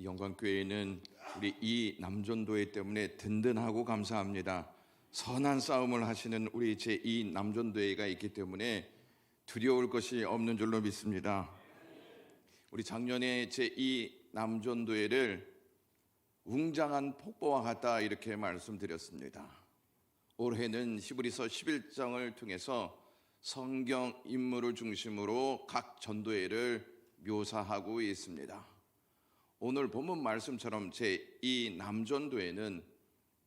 영광교회는 우리 이 남전도회 때문에 든든하고 감사합니다. 선한 싸움을 하시는 우리 제2 남전도회가 있기 때문에 두려울 것이 없는 줄로 믿습니다. 우리 작년에 제2 남전도회를 웅장한 폭포와 같다 이렇게 말씀드렸습니다. 올해는 히브리서 11장을 통해서 성경 인물을 중심으로 각 전도회를 묘사하고 있습니다. 오늘 본문 말씀처럼 제2 남전도회는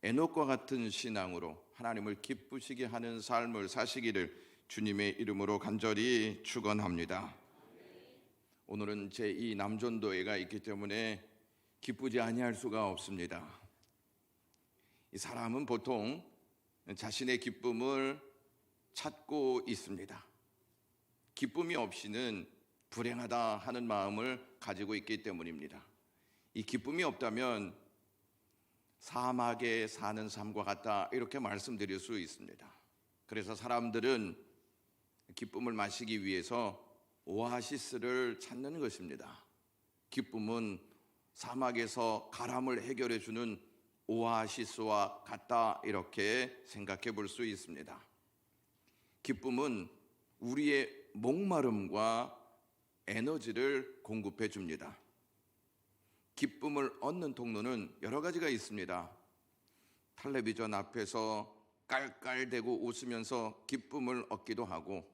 에녹과 같은 신앙으로 하나님을 기쁘시게 하는 삶을 사시기를 주님의 이름으로 간절히 축원합니다. 오늘은 제2 남전도회가 있기 때문에 기쁘지 아니할 수가 없습니다. 이 사람은 보통 자신의 기쁨을 찾고 있습니다. 기쁨이 없이는 불행하다 하는 마음을 가지고 있기 때문입니다. 이 기쁨이 없다면 사막에 사는 삶과 같다 이렇게 말씀드릴 수 있습니다. 그래서 사람들은 기쁨을 마시기 위해서 오아시스를 찾는 것입니다. 기쁨은 사막에서 가람을 해결해 주는 오아시스와 같다 이렇게 생각해 볼 수 있습니다. 기쁨은 우리의 목마름과 에너지를 공급해 줍니다. 기쁨을 얻는 통로는 여러 가지가 있습니다. 텔레비전 앞에서 깔깔대고 웃으면서 기쁨을 얻기도 하고,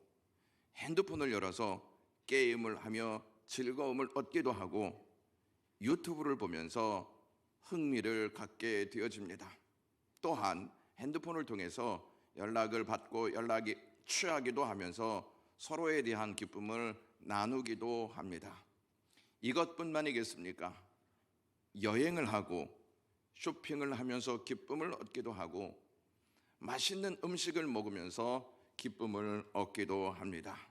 핸드폰을 열어서 게임을 하며 즐거움을 얻기도 하고, 유튜브를 보면서 흥미를 갖게 되어집니다. 또한 핸드폰을 통해서 연락을 받고 연락이 취하기도 하면서 서로에 대한 기쁨을 나누기도 합니다. 이것뿐만이겠습니까? 여행을 하고 쇼핑을 하면서 기쁨을 얻기도 하고, 맛있는 음식을 먹으면서 기쁨을 얻기도 합니다.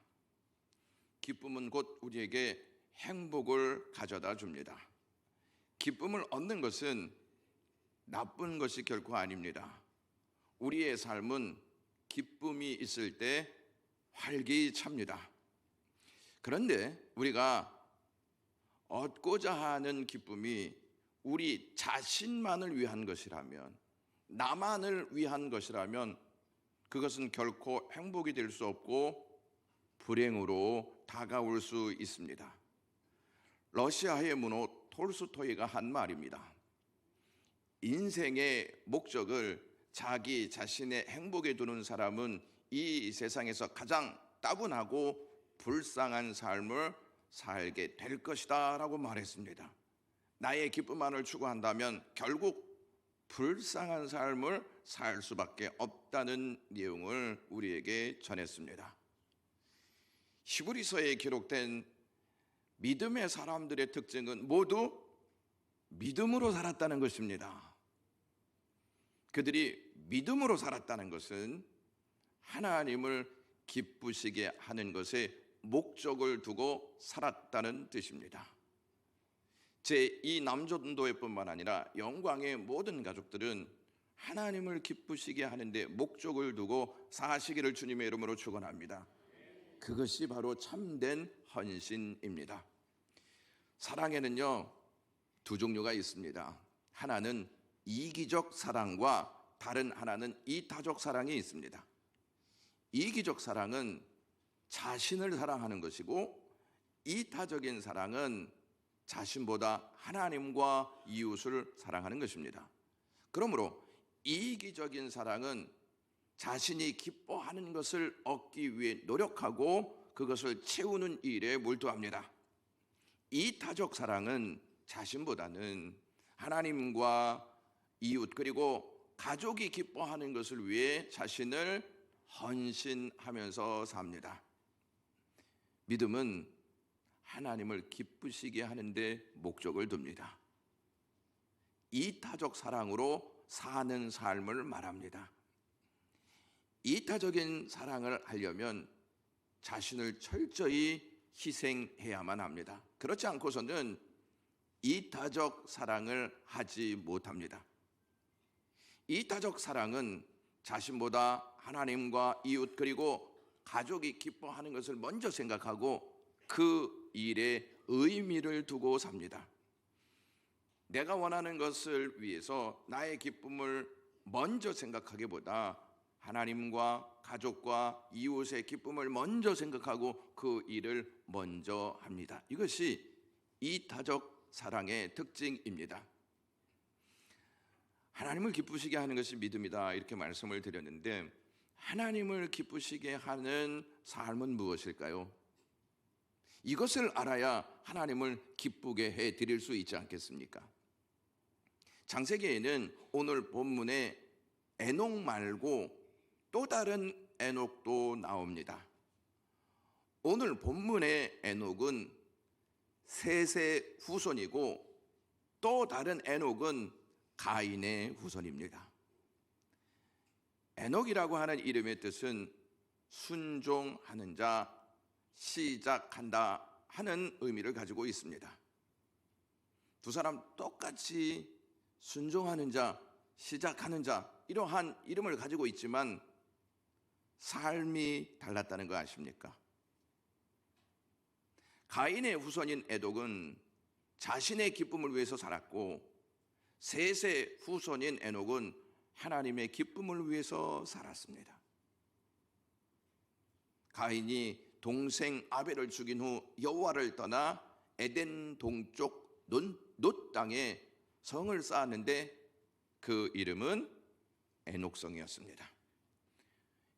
기쁨은 곧 우리에게 행복을 가져다 줍니다. 기쁨을 얻는 것은 나쁜 것이 결코 아닙니다. 우리의 삶은 기쁨이 있을 때 활기찹니다. 그런데 우리가 얻고자 하는 기쁨이 우리 자신만을 위한 것이라면, 나만을 위한 것이라면 그것은 결코 행복이 될 수 없고 불행으로 다가올 수 있습니다. 러시아의 문호 톨스토이가 한 말입니다. 인생의 목적을 자기 자신의 행복에 두는 사람은 이 세상에서 가장 따분하고 불쌍한 삶을 살게 될 것이다 라고 말했습니다. 나의 기쁨만을 추구한다면 결국 불쌍한 삶을 살 수밖에 없다는 내용을 우리에게 전했습니다. 히브리서에 기록된 믿음의 사람들의 특징은 모두 믿음으로 살았다는 것입니다. 그들이 믿음으로 살았다는 것은 하나님을 기쁘시게 하는 것에 목적을 두고 살았다는 뜻입니다. 제2 남전도회뿐만 아니라 영광의 모든 가족들은 하나님을 기쁘시게 하는데 목적을 두고 사시기를 주님의 이름으로 축원합니다. 그것이 바로 참된 헌신입니다. 사랑에는요, 두 종류가 있습니다. 하나는 이기적 사랑과 다른 하나는 이타적 사랑이 있습니다. 이기적 사랑은 자신을 사랑하는 것이고, 이타적인 사랑은 자신보다 하나님과 이웃을 사랑하는 것입니다. 그러므로 이기적인 사랑은 자신이 기뻐하는 것을 얻기 위해 노력하고 그것을 채우는 일에 몰두합니다. 이타적 사랑은 자신보다는 하나님과 이웃 그리고 가족이 기뻐하는 것을 위해 자신을 헌신하면서 삽니다. 믿음은 하나님을 기쁘시게 하는데 목적을 둡니다. 이타적 사랑으로 사는 삶을 말합니다. 이타적인 사랑을 하려면 자신을 철저히 희생해야만 합니다. 그렇지 않고서는 이타적 사랑을 하지 못합니다. 이타적 사랑은 자신보다 하나님과 이웃 그리고 가족이 기뻐하는 것을 먼저 생각하고 그 일에 의미를 두고 삽니다. 내가 원하는 것을 위해서 나의 기쁨을 먼저 생각하기보다 하나님과 가족과 이웃의 기쁨을 먼저 생각하고 그 일을 먼저 합니다. 이것이 이타적 사랑의 특징입니다. 하나님을 기쁘시게 하는 것이 믿음이다, 이렇게 말씀을 드렸는데, 하나님을 기쁘시게 하는 삶은 무엇일까요? 이것을 알아야 하나님을 기쁘게 해 드릴 수 있지 않겠습니까? 창세기에는 오늘 본문에 에녹 말고 또 다른 에녹도 나옵니다. 오늘 본문의 에녹은 셋의 후손이고 또 다른 에녹은 가인의 후손입니다. 에녹이라고 하는 이름의 뜻은 순종하는 자, 시작한다 하는 의미를 가지고 있습니다. 두 사람 똑같이 순종하는 자, 시작하는 자, 이러한 이름을 가지고 있지만 삶이 달랐다는 거 아십니까? 가인의 후손인 에녹은 자신의 기쁨을 위해서 살았고, 셋의 후손인 에녹은 하나님의 기쁨을 위해서 살았습니다. 가인이 동생 아벨을 죽인 후 여호와를 떠나 에덴 동쪽 놋 땅에 성을 쌓았는데 그 이름은 에녹성이었습니다.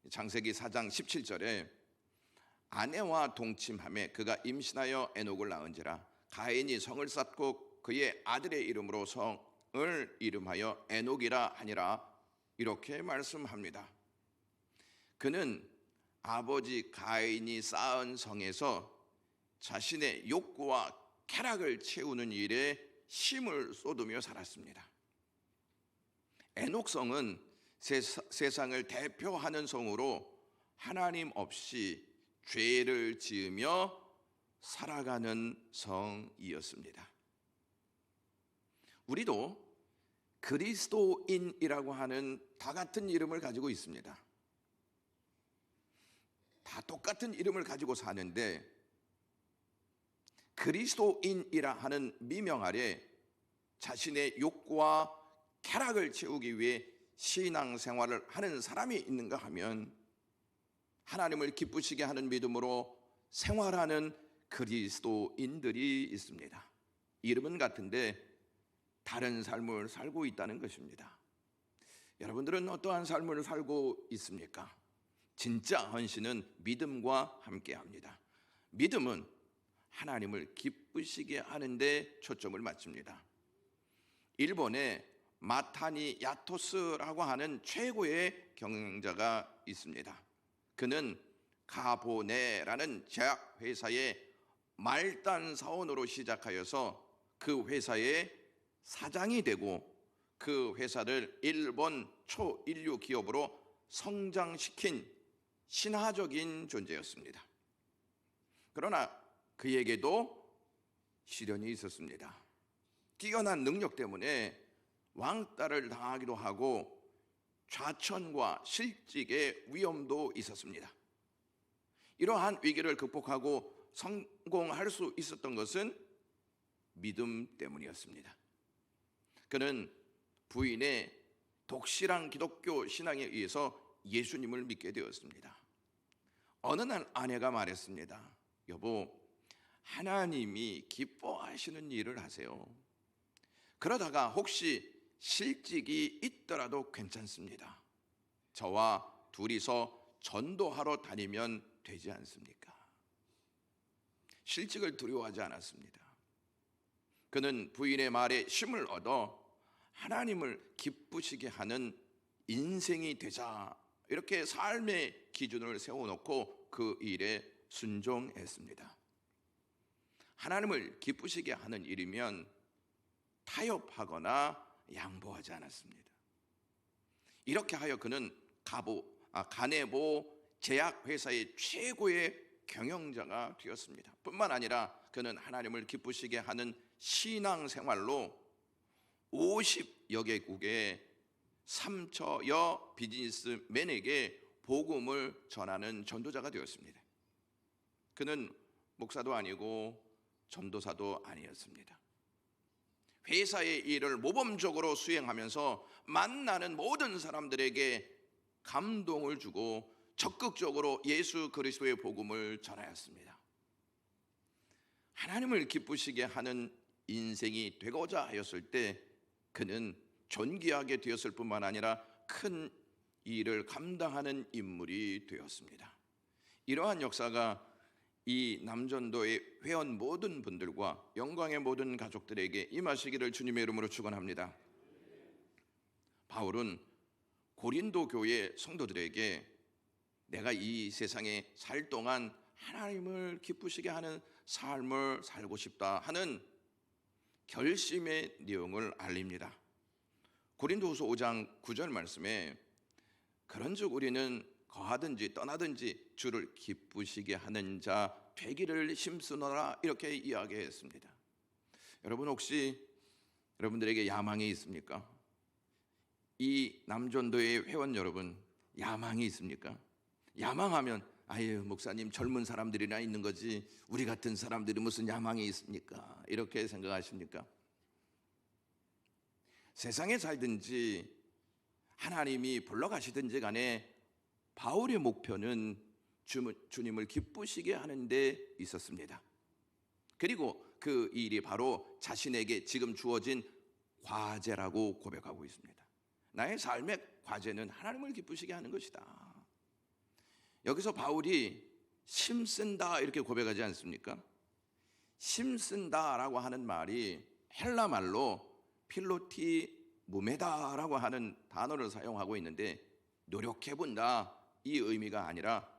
창세기 4장 17절에 아내와 동침하며 그가 임신하여 에녹을 낳은지라 가인이 성을 쌓고 그의 아들의 이름으로 성을 이름하여 에녹이라 하니라, 이렇게 말씀합니다. 그는 아버지 가인이 쌓은 성에서 자신의 욕구와 쾌락을 채우는 일에 힘을 쏟으며 살았습니다. 에녹성은 세상을 대표하는 성으로 하나님 없이 죄를 지으며 살아가는 성이었습니다. 우리도 그리스도인이라고 하는 다 같은 이름을 가지고 있습니다. 다 똑같은 이름을 가지고 사는데 그리스도인이라 하는 미명 아래 자신의 욕구와 쾌락을 채우기 위해 신앙생활을 하는 사람이 있는가 하면 하나님을 기쁘시게 하는 믿음으로 생활하는 그리스도인들이 있습니다. 이름은 같은데 다른 삶을 살고 있다는 것입니다. 여러분들은 어떠한 삶을 살고 있습니까? 진짜 헌신은 믿음과 함께합니다. 믿음은 하나님을 기쁘시게 하는데 초점을 맞춥니다. 일본에 마타니 야토스라고 하는 최고의 경영자가 있습니다. 그는 가보네라는 제약회사의 말단 사원으로 시작하여서 그 회사의 사장이 되고 그 회사를 일본 초인류 기업으로 성장시킨 신화적인 존재였습니다. 그러나 그에게도 시련이 있었습니다. 뛰어난 능력 때문에 왕따를 당하기도 하고 좌천과 실직의 위험도 있었습니다. 이러한 위기를 극복하고 성공할 수 있었던 것은 믿음 때문이었습니다. 그는 부인의 독실한 기독교 신앙에 의해서 예수님을 믿게 되었습니다. 어느 날 아내가 말했습니다. 여보, 하나님이 기뻐하시는 일을 하세요. 그러다가 혹시 실직이 있더라도 괜찮습니다. 저와 둘이서 전도하러 다니면 되지 않습니까? 실직을 두려워하지 않았습니다. 그는 부인의 말에 힘을 얻어 하나님을 기쁘시게 하는 인생이 되자, 이렇게 삶의 기준을 세워놓고 그 일에 순종했습니다. 하나님을 기쁘시게 하는 일이면 타협하거나 양보하지 않았습니다. 이렇게 하여 그는 가네보 제약회사의 최고의 경영자가 되었습니다. 뿐만 아니라 그는 하나님을 기쁘시게 하는 신앙생활로 50여 개국의 3천여 비즈니스맨에게 복음을 전하는 전도자가 되었습니다. 그는 목사도 아니고 전도사도 아니었습니다. 회사의 일을 모범적으로 수행하면서 만나는 모든 사람들에게 감동을 주고 적극적으로 예수 그리스도의 복음을 전하였습니다. 하나님을 기쁘시게 하는 인생이 되고자 하였을 때 그는 존귀하게 되었을 뿐만 아니라 큰 일을 감당하는 인물이 되었습니다. 이러한 역사가 이 남전도의 회원 모든 분들과 영광의 모든 가족들에게 임하시기를 주님의 이름으로 축원합니다. 바울은 고린도 교회 성도들에게 내가 이 세상에 살 동안 하나님을 기쁘시게 하는 삶을 살고 싶다 하는 결심의 내용을 알립니다. 고린도후서 5장 9절 말씀에 그런즉 우리는 거하든지 떠나든지 주를 기쁘시게 하는 자 되기를 힘쓰노라 이렇게 이야기했습니다. 여러분 혹시 여러분들에게 야망이 있습니까? 이 남전도의 회원 여러분 야망이 있습니까? 야망하면 아유 목사님 젊은 사람들이나 있는 거지 우리 같은 사람들이 무슨 야망이 있습니까? 이렇게 생각하십니까? 세상에 살든지 하나님이 불러가시든지 간에 바울의 목표는 주님을 기쁘시게 하는 데 있었습니다. 그리고 그 일이 바로 자신에게 지금 주어진 과제라고 고백하고 있습니다. 나의 삶의 과제는 하나님을 기쁘시게 하는 것이다. 여기서 바울이 힘쓴다 이렇게 고백하지 않습니까? 힘쓴다라고 하는 말이 헬라 말로 필로티 무메다라고 하는 단어를 사용하고 있는데 노력해본다 이 의미가 아니라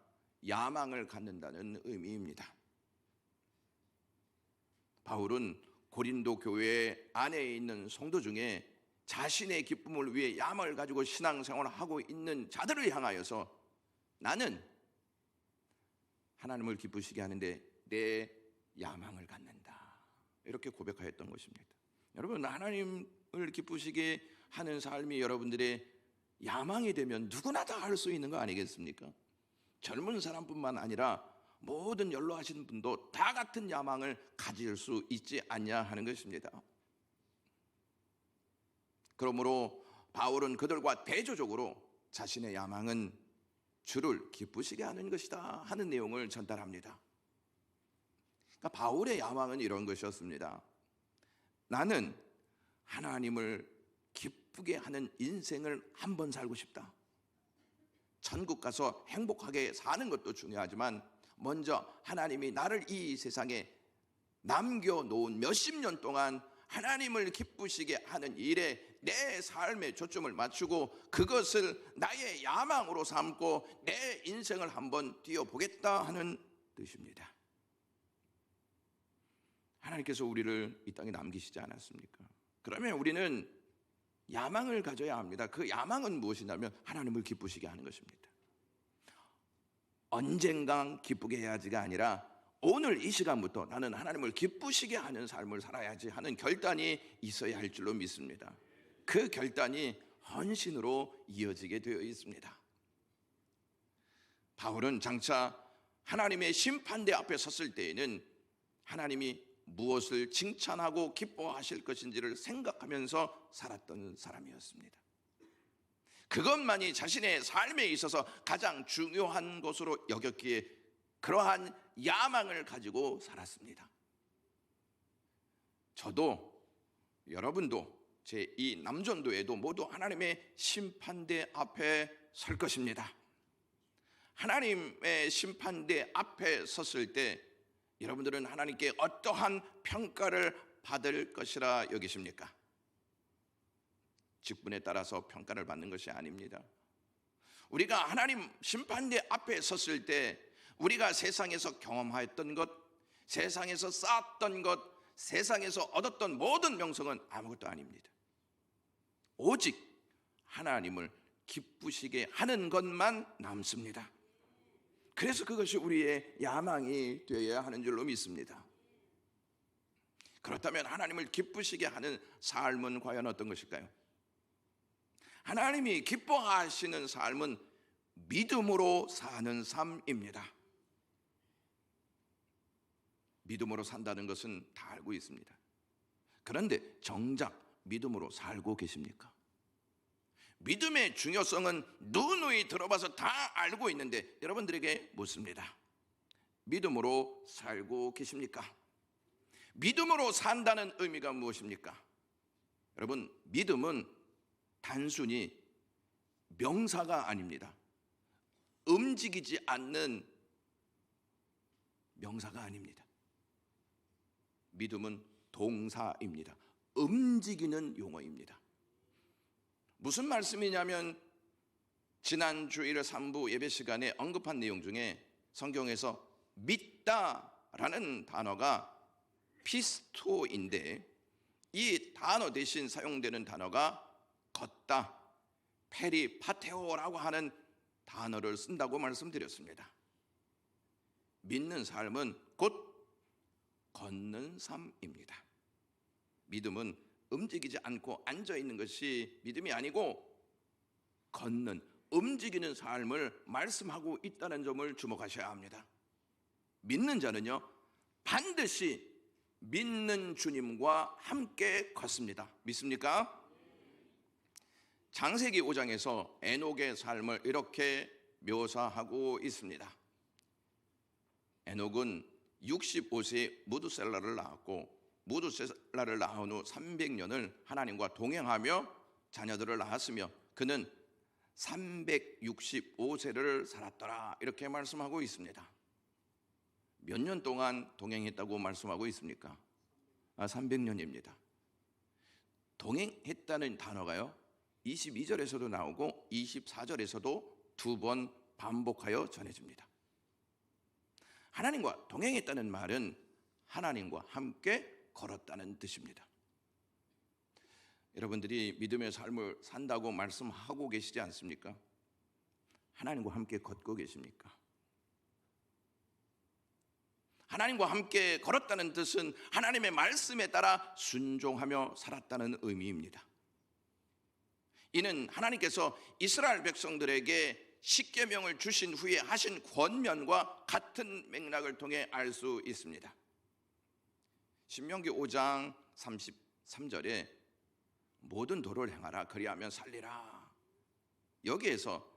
야망을 갖는다는 의미입니다. 바울은 고린도 교회 안에 있는 성도 중에 자신의 기쁨을 위해 야망을 가지고 신앙생활을 하고 있는 자들을 향하여서 나는 하나님을 기쁘시게 하는데 내 야망을 갖는다 이렇게 고백하였던 것입니다. 여러분 하나님을 기쁘시게 하는 삶이 여러분들의 야망이 되면 누구나 다 할 수 있는 거 아니겠습니까? 젊은 사람뿐만 아니라 모든 연로하신 분도 다 같은 야망을 가질 수 있지 않냐 하는 것입니다. 그러므로 바울은 그들과 대조적으로 자신의 야망은 주를 기쁘시게 하는 것이다 하는 내용을 전달합니다. 그러니까 바울의 야망은 이런 것이었습니다. 나는 하나님을 기쁘게 하는 인생을 한번 살고 싶다. 천국 가서 행복하게 사는 것도 중요하지만 먼저 하나님이 나를 이 세상에 남겨놓은 몇십 년 동안 하나님을 기쁘시게 하는 일에 내 삶의 초점을 맞추고 그것을 나의 야망으로 삼고 내 인생을 한번 뛰어보겠다 하는 뜻입니다. 하나님께서 우리를 이 땅에 남기시지 않았습니까? 그러면 우리는 야망을 가져야 합니다. 그 야망은 무엇이냐면 하나님을 기쁘시게 하는 것입니다. 언젠가 기쁘게 해야지가 아니라 오늘 이 시간부터 나는 하나님을 기쁘시게 하는 삶을 살아야지 하는 결단이 있어야 할 줄로 믿습니다. 그 결단이 헌신으로 이어지게 되어 있습니다. 바울은 장차 하나님의 심판대 앞에 섰을 때에는 하나님이 무엇을 칭찬하고 기뻐하실 것인지를 생각하면서 살았던 사람이었습니다. 그것만이 자신의 삶에 있어서 가장 중요한 것으로 여겼기에 그러한 야망을 가지고 살았습니다. 저도 여러분도 제 이 남전도에도 모두 하나님의 심판대 앞에 설 것입니다. 하나님의 심판대 앞에 섰을 때 여러분들은 하나님께 어떠한 평가를 받을 것이라 여기십니까? 직분에 따라서 평가를 받는 것이 아닙니다. 우리가 하나님 심판대 앞에 섰을 때 우리가 세상에서 경험하였던 것, 세상에서 쌓았던 것, 세상에서 얻었던 모든 명성은 아무것도 아닙니다. 오직 하나님을 기쁘시게 하는 것만 남습니다. 그래서 그것이 우리의 야망이 되어야 하는 줄로 믿습니다. 그렇다면 하나님을 기쁘시게 하는 삶은 과연 어떤 것일까요? 하나님이 기뻐하시는 삶은 믿음으로 사는 삶입니다. 믿음으로 산다는 것은 다 알고 있습니다. 그런데 정작 믿음으로 살고 계십니까? 믿음의 중요성은 누누이 들어봐서 다 알고 있는데 여러분들에게 묻습니다. 믿음으로 살고 계십니까? 믿음으로 산다는 의미가 무엇입니까? 여러분, 믿음은 단순히 명사가 아닙니다. 움직이지 않는 명사가 아닙니다. 믿음은 동사입니다. 움직이는 용어입니다. 무슨 말씀이냐면 지난 주일 3부 예배 시간에 언급한 내용 중에 성경에서 믿다라는 단어가 피스토인데 이 단어 대신 사용되는 단어가 걷다, 페리파테오라고 하는 단어를 쓴다고 말씀드렸습니다. 믿는 삶은 곧 걷는 삶입니다. 믿음은 움직이지 않고 앉아있는 것이 믿음이 아니고 걷는, 움직이는 삶을 말씀하고 있다는 점을 주목하셔야 합니다. 믿는 자는요 반드시 믿는 주님과 함께 걷습니다. 믿습니까? 창세기 5장에서 에녹의 삶을 이렇게 묘사하고 있습니다. 에녹은 65세에 무두셀라를 낳았고 무두셀라를 낳은 후 300년을 하나님과 동행하며 자녀들을 낳았으며 그는 365세를 살았더라 이렇게 말씀하고 있습니다. 몇 년 동안 동행했다고 말씀하고 있습니까? 300년입니다. 동행했다는 단어가요 22절에서도 나오고 24절에서도 두 번 반복하여 전해집니다. 하나님과 동행했다는 말은 하나님과 함께 걸었다는 뜻입니다. 여러분들이 믿음의 삶을 산다고 말씀하고 계시지 않습니까? 하나님과 함께 걷고 계십니까? 하나님과 함께 걸었다는 뜻은 하나님의 말씀에 따라 순종하며 살았다는 의미입니다. 이는 하나님께서 이스라엘 백성들에게 십계명을 주신 후에 하신 권면과 같은 맥락을 통해 알 수 있습니다. 신명기 5장 33절에 모든 도를 행하라 그리하면 살리라. 여기에서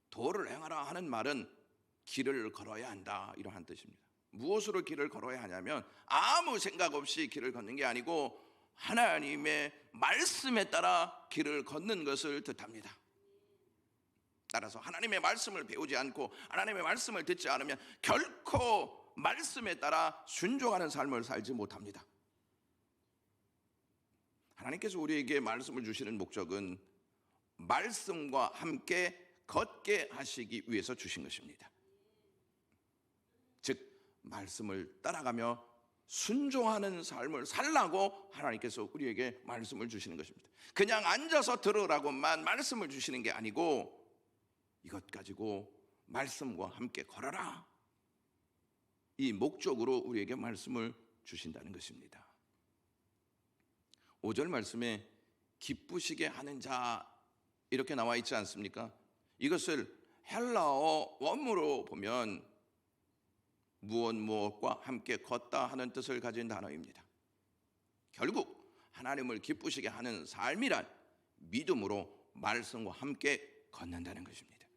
도를 행하라 하는 말은 길을 걸어야 한다 이러한 뜻입니다. 무엇으로 길을 걸어야 하냐면 아무 생각 없이 길을 걷는 게 아니고 하나님의 말씀에 따라 길을 걷는 것을 뜻합니다. 따라서 하나님의 말씀을 배우지 않고 하나님의 말씀을 듣지 않으면 결코 말씀에 따라 순종하는 삶을 살지 못합니다. 하나님께서 우리에게 말씀을 주시는 목적은 말씀과 함께 걷게 하시기 위해서 주신 것입니다. 즉 말씀을 따라가며 순종하는 삶을 살라고 하나님께서 우리에게 말씀을 주시는 것입니다. 그냥 앉아서 들으라고만 말씀을 주시는 게 아니고 이것 가지고 말씀과 함께 걸어라. 이 목적으로 우리에게 말씀을 주신다는 것입니다. 5절 말씀에 기쁘시게 하는 자 이렇게 나와 있지 않습니까? 이것을 헬라어 원문으로 보면 무엇과 함께 걷다 하는 뜻을 가진 단어입니다. 결국 하나님을 기쁘시게 하는 삶이란 믿음으로 말씀과 함께 걷는다는 것입니다.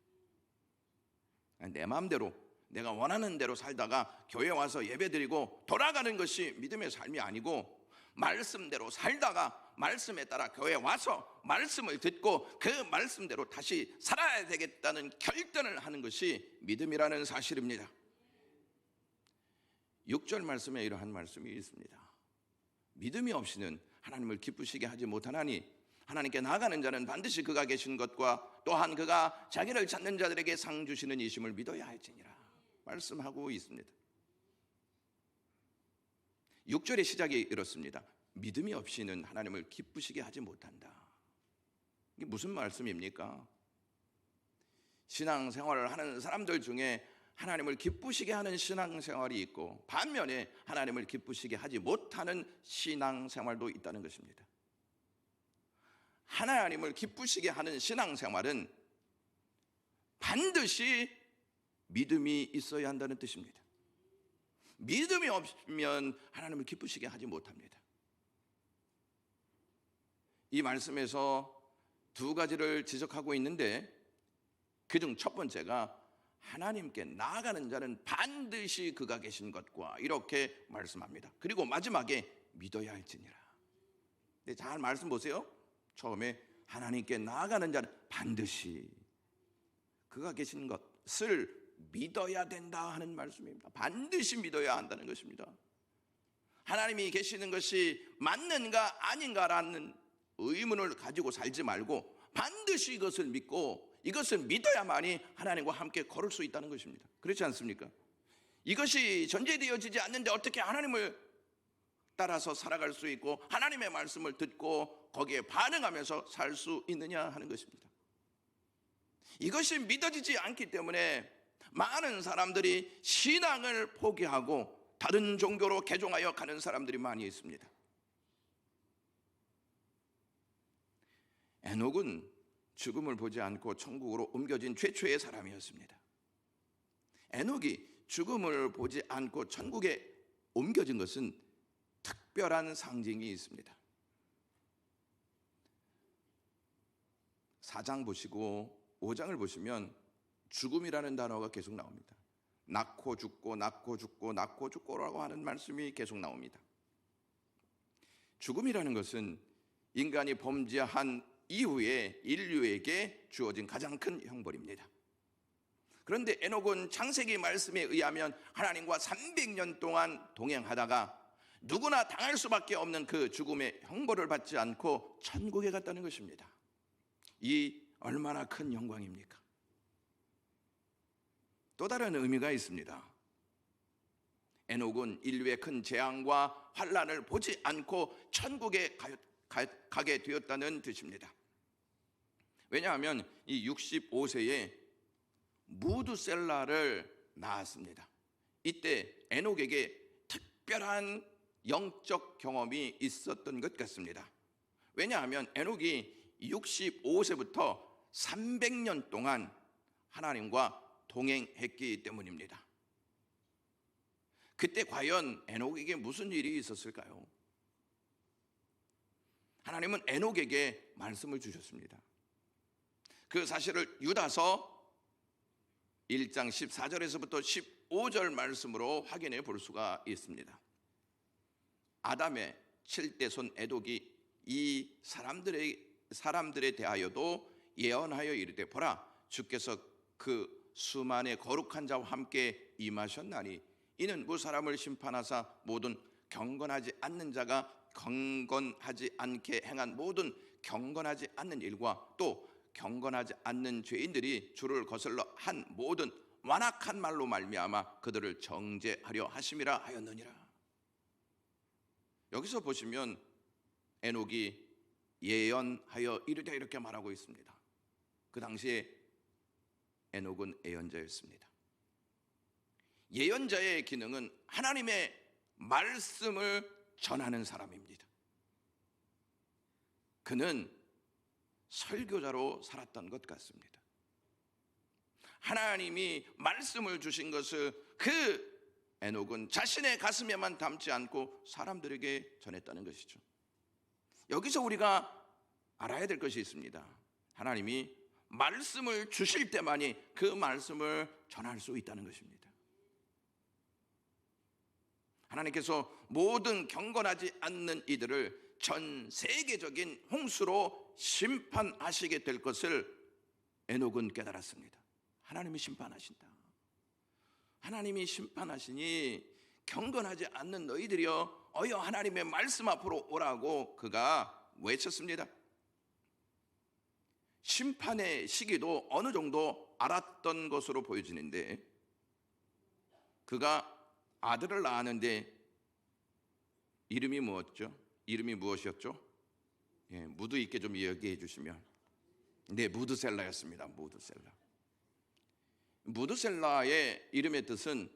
내 마음대로 내가 원하는 대로 살다가 교회 와서 예배드리고 돌아가는 것이 믿음의 삶이 아니고 말씀대로 살다가 말씀에 따라 교회 와서 말씀을 듣고 그 말씀대로 다시 살아야 되겠다는 결단을 하는 것이 믿음이라는 사실입니다. 6절 말씀에 이러한 말씀이 있습니다. 믿음이 없이는 하나님을 기쁘시게 하지 못하나니 하나님께 나아가는 자는 반드시 그가 계신 것과 또한 그가 자기를 찾는 자들에게 상 주시는 이심을 믿어야 할지니라 말씀하고 있습니다. 6절의 시작이 이렇습니다. 믿음이 없이는 하나님을 기쁘시게 하지 못한다. 이게 무슨 말씀입니까? 신앙생활을 하는 사람들 중에 하나님을 기쁘시게 하는 신앙생활이 있고 반면에 하나님을 기쁘시게 하지 못하는 신앙생활도 있다는 것입니다. 하나님을 기쁘시게 하는 신앙생활은 반드시 믿음이 있어야 한다는 뜻입니다. 믿음이 없으면 하나님을 기쁘시게 하지 못합니다. 이 말씀에서 두 가지를 지적하고 있는데 그중 첫 번째가 하나님께 나아가는 자는 반드시 그가 계신 것과 이렇게 말씀합니다. 그리고 마지막에 믿어야 할지니라. 네, 잘 말씀 보세요. 처음에 하나님께 나아가는 자는 반드시 그가 계신 것을 믿어야 된다 하는 말씀입니다. 반드시 믿어야 한다는 것입니다. 하나님이 계시는 것이 맞는가 아닌가라는 의문을 가지고 살지 말고 반드시 이것을 믿고 이것을 믿어야만이 하나님과 함께 걸을 수 있다는 것입니다. 그렇지 않습니까? 이것이 전제되어지지 않는데 어떻게 하나님을 따라서 살아갈 수 있고 하나님의 말씀을 듣고 거기에 반응하면서 살 수 있느냐 하는 것입니다. 이것이 믿어지지 않기 때문에 많은 사람들이 신앙을 포기하고 다른 종교로 개종하여 가는 사람들이 많이 있습니다. 에녹은 죽음을 보지 않고 천국으로 옮겨진 최초의 사람이었습니다. 에녹이 죽음을 보지 않고 천국에 옮겨진 것은 특별한 상징이 있습니다. 4장 보시고 5장을 보시면 죽음이라는 단어가 계속 나옵니다. 낳고 죽고 낳고 죽고 낳고 죽고라고 하는 말씀이 계속 나옵니다. 죽음이라는 것은 인간이 범죄한 이후에 인류에게 주어진 가장 큰 형벌입니다. 그런데 에녹은 창세기 말씀에 의하면 하나님과 300년 동안 동행하다가 누구나 당할 수밖에 없는 그 죽음의 형벌을 받지 않고 천국에 갔다는 것입니다. 이 얼마나 큰 영광입니까? 또 다른 의미가 있습니다. 에녹은 인류의 큰 재앙과 환난을 보지 않고 천국에 가게 되었다는 뜻입니다. 왜냐하면 이 65세에 무두셀라를 낳았습니다. 이때 에녹에게 특별한 영적 경험이 있었던 것 같습니다. 왜냐하면 에녹이 65세부터 300년 동안 하나님과 동행했기 때문입니다. 그때 과연 에녹에게 무슨 일이 있었을까요? 하나님은 에녹에게 말씀을 주셨습니다. 그 사실을 유다서 1장 14절에서부터 15절 말씀으로 확인해 볼 수가 있습니다. 아담의 7대 손 에녹이 이 사람들에 대하여도 예언하여 이르되 보라 주께서 그 수만의 거룩한 자와 함께 임하셨나니 이는 무사람을 심판하사 모든 경건하지 않는 자가 경건하지 않게 행한 모든 경건하지 않는 일과 또 경건하지 않는 죄인들이 주를 거슬러 한 모든 완악한 말로 말미암아 그들을 정죄하려 하심이라 하였느니라. 여기서 보시면 에녹이 예언하여 이르되 이렇게 말하고 있습니다. 그 당시에 에녹은 예언자였습니다. 예언자의 기능은 하나님의 말씀을 전하는 사람입니다. 그는 설교자로 살았던 것 같습니다. 하나님이 말씀을 주신 것을 그 에녹은 자신의 가슴에만 담지 않고 사람들에게 전했다는 것이죠. 여기서 우리가 알아야 될 것이 있습니다. 하나님이 말씀을 주실 때만이 그 말씀을 전할 수 있다는 것입니다. 하나님께서 모든 경건하지 않는 이들을 전 세계적인 홍수로 심판하시게 될 것을 에녹은 깨달았습니다. 하나님이 심판하신다. 하나님이 심판하시니 경건하지 않는 너희들이여 어여 하나님의 말씀 앞으로 오라고 그가 외쳤습니다. 심판의 시기도 어느 정도 알았던 것으로 보여지는데 그가 아들을 낳았는데 이름이 무엇죠? 이름이 무엇이었죠? 예, 무드 있게 좀 이야기해 주시면. 네, 무드셀라였습니다. 무드셀라. 무드셀라의 이름의 뜻은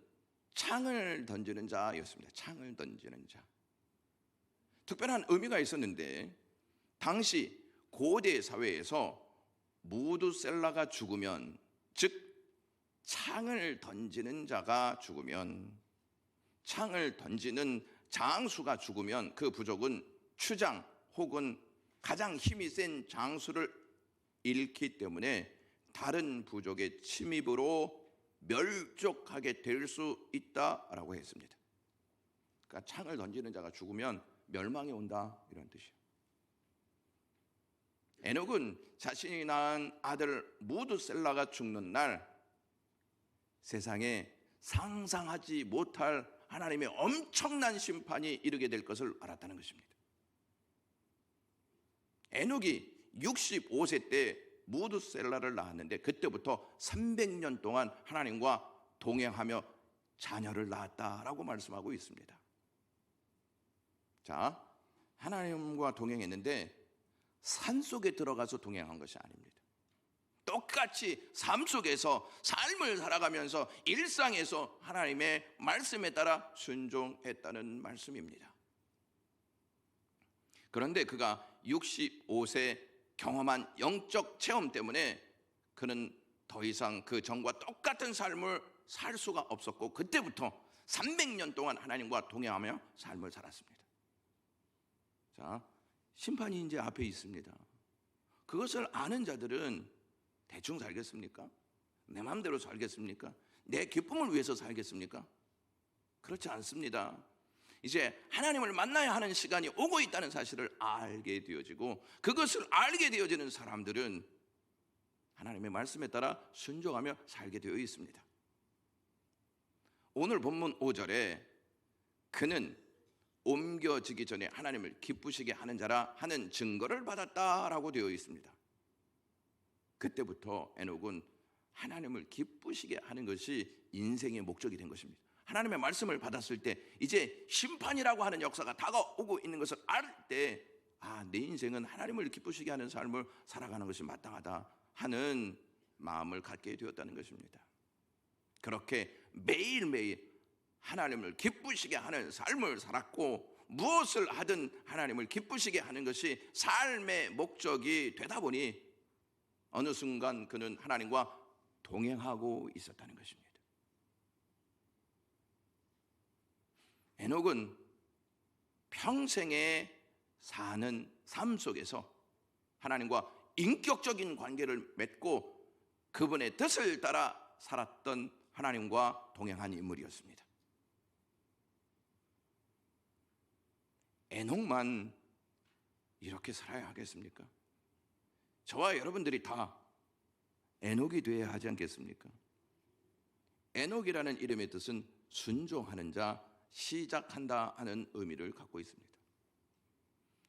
창을 던지는 자였습니다. 창을 던지는 자. 특별한 의미가 있었는데 당시 고대 사회에서 무드셀라가 죽으면, 즉 창을 던지는 자가 죽으면, 창을 던지는 장수가 죽으면 그 부족은 추장 혹은 가장 힘이 센 장수를 잃기 때문에 다른 부족의 침입으로 멸족하게 될 수 있다라고 했습니다. 그러니까 창을 던지는 자가 죽으면 멸망이 온다, 이런 뜻이에요. 에녹은 자신이 낳은 아들 무드셀라가 죽는 날 세상에 상상하지 못할 하나님의 엄청난 심판이 이르게 될 것을 알았다는 것입니다. 에녹이 65세 때 무드셀라를 낳았는데 그때부터 300년 동안 하나님과 동행하며 자녀를 낳았다라고 말씀하고 있습니다. 자, 하나님과 동행했는데 산 속에 들어가서 동행한 것이 아닙니다. 똑같이 삶 속에서 삶을 살아가면서 일상에서 하나님의 말씀에 따라 순종했다는 말씀입니다. 그런데 그가 65세 경험한 영적 체험 때문에 그는 더 이상 그 전과 똑같은 삶을 살 수가 없었고 그때부터 300년 동안 하나님과 동행하며 삶을 살았습니다. 자, 심판이 이제 앞에 있습니다. 그것을 아는 자들은 대충 살겠습니까? 내 마음대로 살겠습니까? 내 기쁨을 위해서 살겠습니까? 그렇지 않습니다. 이제 하나님을 만나야 하는 시간이 오고 있다는 사실을 알게 되어지고 그것을 알게 되어지는 사람들은 하나님의 말씀에 따라 순종하며 살게 되어 있습니다. 오늘 본문 5절에 그는 옮겨지기 전에 하나님을 기쁘시게 하는 자라 하는 증거를 받았다라고 되어 있습니다. 그때부터 에녹은 하나님을 기쁘시게 하는 것이 인생의 목적이 된 것입니다. 하나님의 말씀을 받았을 때 이제 심판이라고 하는 역사가 다가오고 있는 것을 알 때 내 인생은 하나님을 기쁘시게 하는 삶을 살아가는 것이 마땅하다 하는 마음을 갖게 되었다는 것입니다. 그렇게 매일매일 하나님을 기쁘시게 하는 삶을 살았고 무엇을 하든 하나님을 기쁘시게 하는 것이 삶의 목적이 되다 보니 어느 순간 그는 하나님과 동행하고 있었다는 것입니다. 에녹은 평생에 사는 삶 속에서 하나님과 인격적인 관계를 맺고 그분의 뜻을 따라 살았던 하나님과 동행한 인물이었습니다. 에녹만 이렇게 살아야 하겠습니까? 저와 여러분들이 다 에녹이 되어야 하지 않겠습니까? 에녹이라는 이름의 뜻은 순종하는 자, 시작한다 하는 의미를 갖고 있습니다.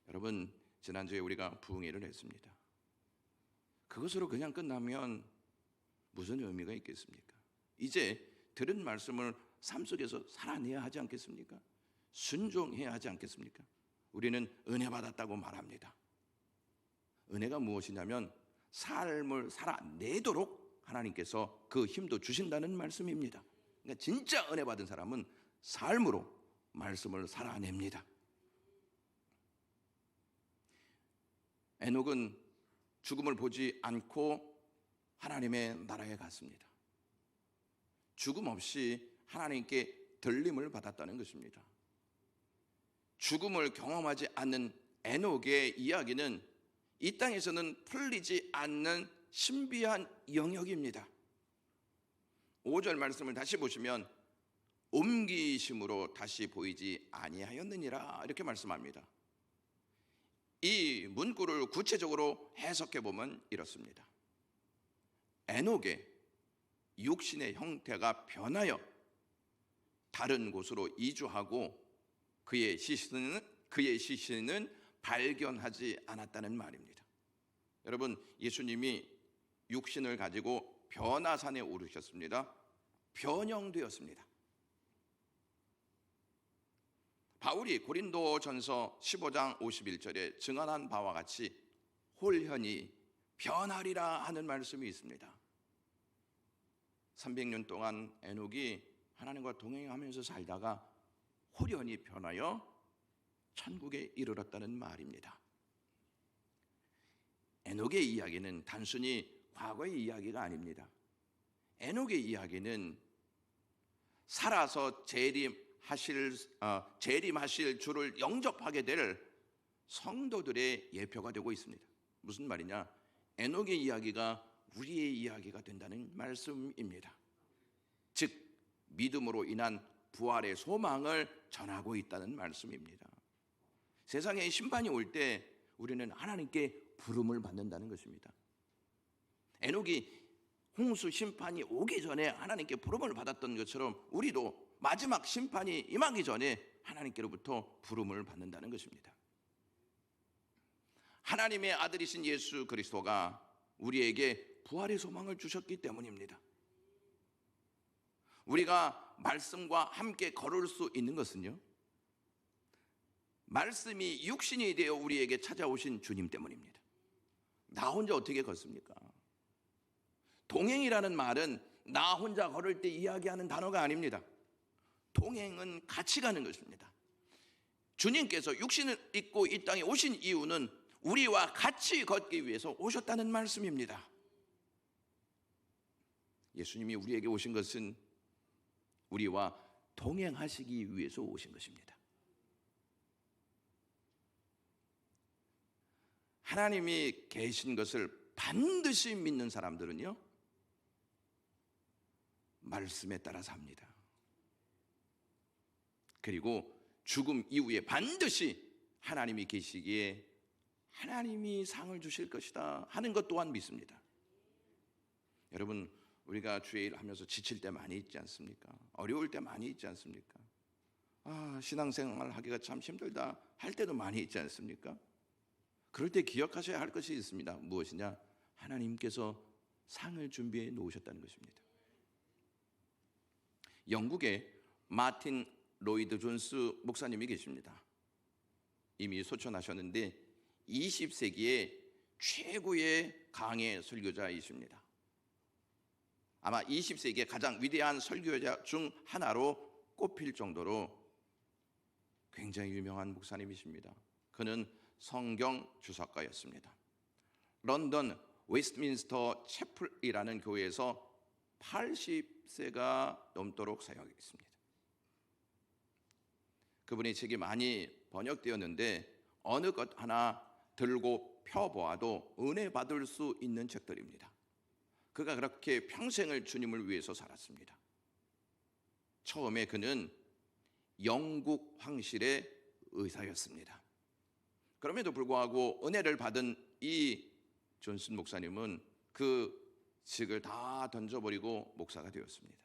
여러분, 지난주에 우리가 부흥회를 했습니다. 그것으로 그냥 끝나면 무슨 의미가 있겠습니까? 이제 들은 말씀을 삶 속에서 살아내야 하지 않겠습니까? 순종해야 하지 않겠습니까? 우리는 은혜 받았다고 말합니다. 은혜가 무엇이냐면 삶을 살아내도록 하나님께서 그 힘도 주신다는 말씀입니다. 그러니까 진짜 은혜 받은 사람은 삶으로 말씀을 살아냅니다. 에녹은 죽음을 보지 않고 하나님의 나라에 갔습니다. 죽음 없이 하나님께 들림을 받았다는 것입니다. 죽음을 경험하지 않는 에녹의 이야기는 이 땅에서는 풀리지 않는 신비한 영역입니다. 5절 말씀을 다시 보시면 옮기심으로 다시 보이지 아니하였느니라 이렇게 말씀합니다. 이 문구를 구체적으로 해석해 보면 이렇습니다. 에녹의 육신의 형태가 변하여 다른 곳으로 이주하고 그의 시신은 발견하지 않았다는 말입니다. 여러분, 예수님이 육신을 가지고 변화산에 오르셨습니다. 변형되었습니다. 바울이 고린도전서 15장 51절에 증언한 바와 같이 홀현이 변하리라 하는 말씀이 있습니다. 300년 동안 에녹이 하나님과 동행하면서 살다가 홀연히 변하여 천국에 이르렀다는 말입니다. 에녹의 이야기는 단순히 과거의 이야기가 아닙니다. 에녹의 이야기는 살아서 재림하실 주를 영접하게 될 성도들의 예표가 되고 있습니다. 무슨 말이냐? 에녹의 이야기가 우리의 이야기가 된다는 말씀입니다. 즉 믿음으로 인한 부활의 소망을 전하고 있다는 말씀입니다. 세상에 심판이 올 때 우리는 하나님께 부름을 받는다는 것입니다. 에녹이 홍수 심판이 오기 전에 하나님께 부름을 받았던 것처럼 우리도 마지막 심판이 임하기 전에 하나님께로부터 부름을 받는다는 것입니다. 하나님의 아들이신 예수 그리스도가 우리에게 부활의 소망을 주셨기 때문입니다. 우리가 말씀과 함께 걸을 수 있는 것은요, 말씀이 육신이 되어 우리에게 찾아오신 주님 때문입니다. 나 혼자 어떻게 걷습니까? 동행이라는 말은 나 혼자 걸을 때 이야기하는 단어가 아닙니다. 동행은 같이 가는 것입니다. 주님께서 육신을 입고 이 땅에 오신 이유는 우리와 같이 걷기 위해서 오셨다는 말씀입니다. 예수님이 우리에게 오신 것은 우리와 동행하시기 위해서 오신 것입니다. 하나님이 계신 것을 반드시 믿는 사람들은요, 말씀에 따라 삽니다. 그리고 죽음 이후에 반드시 하나님이 계시기에 하나님이 상을 주실 것이다 하는 것 또한 믿습니다. 여러분, 우리가 주의 일 하면서 지칠 때 많이 있지 않습니까? 어려울 때 많이 있지 않습니까? 신앙생활 하기가 참 힘들다 할 때도 많이 있지 않습니까? 그럴 때 기억하셔야 할 것이 있습니다. 무엇이냐? 하나님께서 상을 준비해 놓으셨다는 것입니다. 영국에 마틴 로이드 존스 목사님이 계십니다. 이미 소천하셨는데 20세기의 최고의 강해 설교자이십니다. 아마 20세기의 가장 위대한 설교자 중 하나로 꼽힐 정도로 굉장히 유명한 목사님이십니다. 그는 성경 주석가였습니다. 런던 웨스트민스터 채플이라는 교회에서 80세가 넘도록 사역했습니다. 그분의 책이 많이 번역되었는데 어느 것 하나 들고 펴보아도 은혜 받을 수 있는 책들입니다. 그가 그렇게 평생을 주님을 위해서 살았습니다. 처음에 그는 영국 황실의 의사였습니다. 그럼에도 불구하고 은혜를 받은 이 존슨 목사님은 그 직을 다 던져버리고 목사가 되었습니다.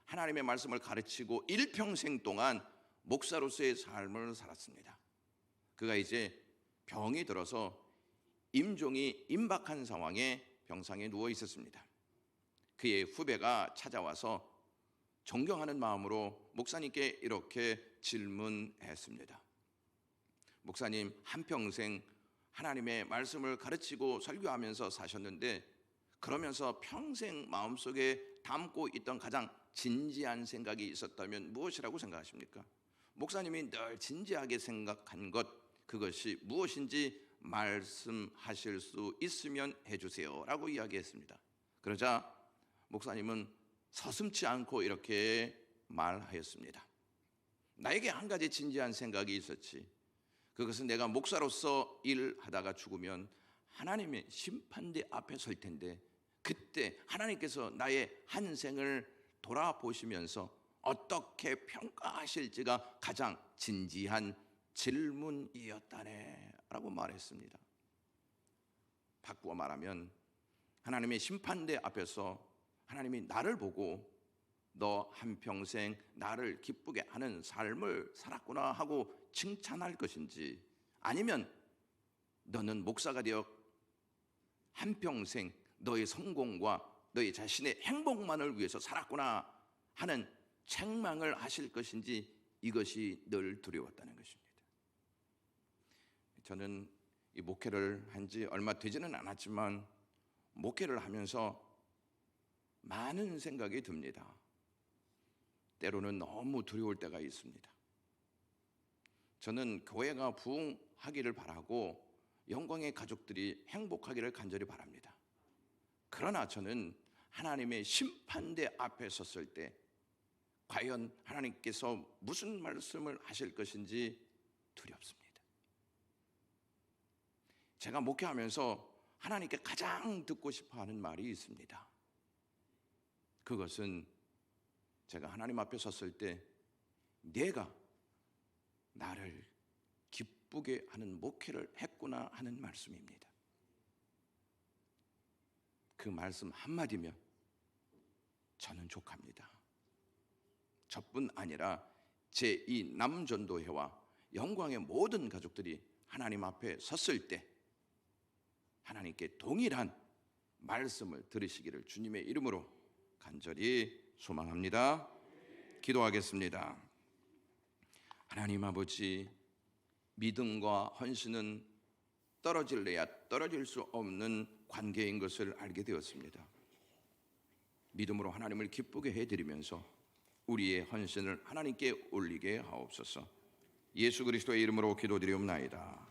하나님의 말씀을 가르치고 일평생 동안 목사로서의 삶을 살았습니다. 그가 이제 병이 들어서 임종이 임박한 상황에 병상에 누워 있었습니다. 그의 후배가 찾아와서 존경하는 마음으로 목사님께 이렇게 질문했습니다. 목사님, 한평생 하나님의 말씀을 가르치고 설교하면서 사셨는데 그러면서 평생 마음속에 담고 있던 가장 진지한 생각이 있었다면 무엇이라고 생각하십니까? 목사님이 늘 진지하게 생각한 것, 그것이 무엇인지 말씀하실 수 있으면 해주세요 라고 이야기했습니다. 그러자 목사님은 서슴지 않고 이렇게 말하였습니다. 나에게 한 가지 진지한 생각이 있었지. 그것은 내가 목사로서 일하다가 죽으면 하나님의 심판대 앞에 설 텐데 그때 하나님께서 나의 한 생을 돌아보시면서 어떻게 평가하실지가 가장 진지한 질문이었다네 라고 말했습니다. 바꾸어 말하면 하나님의 심판대 앞에서 하나님이 나를 보고 너 한평생 나를 기쁘게 하는 삶을 살았구나 하고 칭찬할 것인지, 아니면 너는 목사가 되어 한평생 너의 성공과 너의 자신의 행복만을 위해서 살았구나 하는 책망을 하실 것인지, 이것이 늘 두려웠다는 것입니다. 저는 이 목회를 한 지 얼마 되지는 않았지만 목회를 하면서 많은 생각이 듭니다. 때로는 너무 두려울 때가 있습니다. 저는 교회가 부흥하기를 바라고 영광의 가족들이 행복하기를 간절히 바랍니다. 그러나 저는 하나님의 심판대 앞에 섰을 때 과연 하나님께서 무슨 말씀을 하실 것인지 두렵습니다. 제가 목회하면서 하나님께 가장 듣고 싶어 하는 말이 있습니다. 그것은 제가 하나님 앞에 섰을 때 내가 나를 기쁘게 하는 목회를 했구나 하는 말씀입니다. 그 말씀 한마디면 저는 족합니다. 저뿐 아니라 제 이 남전도회와 영광의 모든 가족들이 하나님 앞에 섰을 때 하나님께 동일한 말씀을 들으시기를 주님의 이름으로 간절히 소망합니다. 기도하겠습니다. 하나님 아버지, 믿음과 헌신은 떨어질래야 떨어질 수 없는 관계인 것을 알게 되었습니다. 믿음으로 하나님을 기쁘게 해드리면서 우리의 헌신을 하나님께 올리게 하옵소서. 예수 그리스도의 이름으로 기도드리옵나이다.